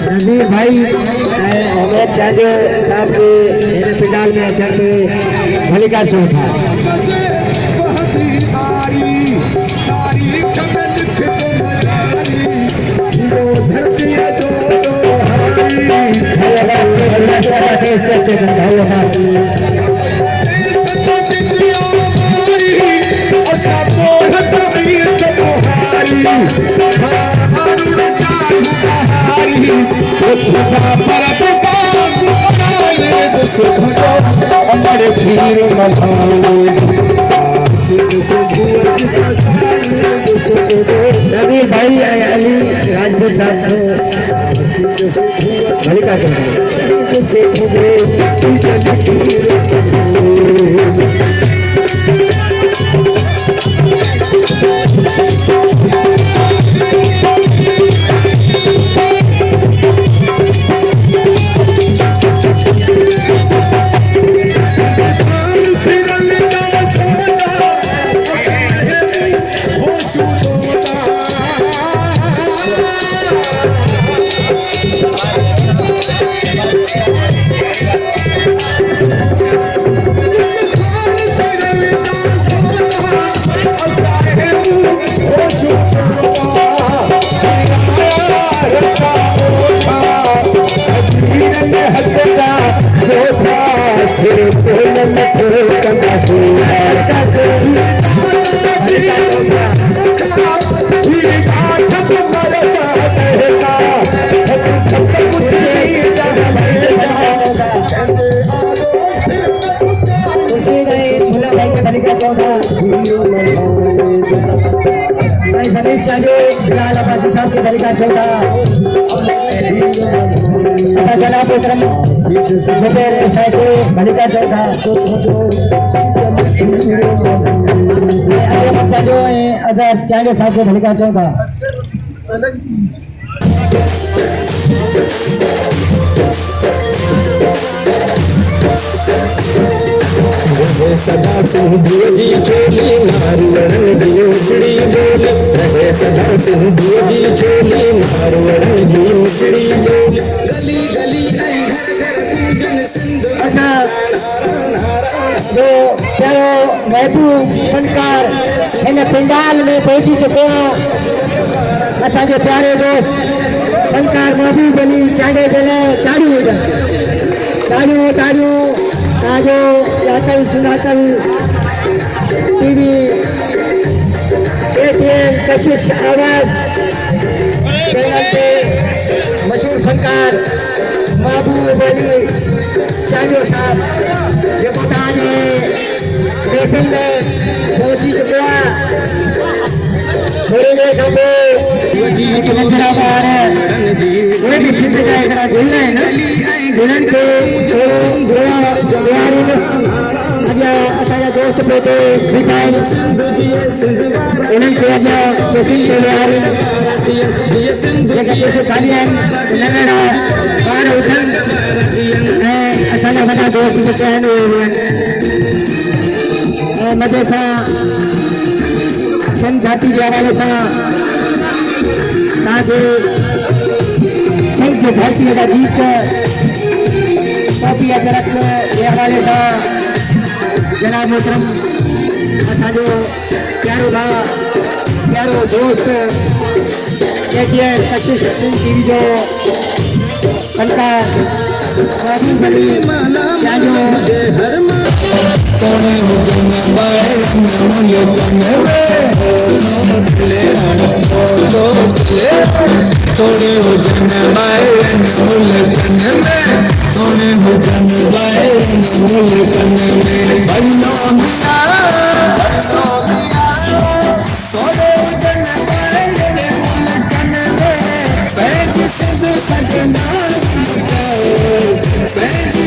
रणवीर भाई उमेर चांदो साहब के पंडाल में चढ़ के भलिकार शो था। नवीर भाई अली राजपूत साहब से भलिका साहब के भलिकार शो था। जनाब भलिकार शो था। चांगे साहब के भलिकार शो था। सदा सिंधु जी चोली मारवण जी मुसड़ी बोले रहे सदा सिंधु जी चोली मारवण जी मुसड़ी बोले गली गली घर घर पूजन सिंधु ऐसा जो प्यारो महबूब फनकार इन पंडाल में पहुंची चुके हैं। असा जो प्यारे दोस्त फनकार महबूब अली चांगे बेले ताड़ियों ताड़ियों ताड़ियों ताजो यातल सुनातल टीवी एटीएम कशिश आवाज चैनल पे मशहूर फनकार महबूब अली चांगे साहब जो आज महफिल में पहुंची चुका। थोड़ी देर से दुल्हन के दोस्त बेटे उन्हनि खे अॼु कोचिंग ते विहारी जेके कुझु खाली आहिनि नंढड़ा ॿार हुजनि ऐं असांजा वॾा दोस्त जेके आहिनि उहे हुजनि ऐं मज़े सां संघ जाति जे हवाले सां तव्हांखे संघ जे धरतीअ जा गीत कॉपी अजरक जे हवाले सां जनाब मोहतरम असांजो प्यारो भाउ प्यारो दोस्त KTN कशिश सिंह टीवी जो फनकार महबूब अली चांजो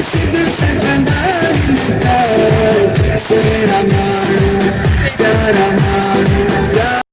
Siddh रामायण प्यारा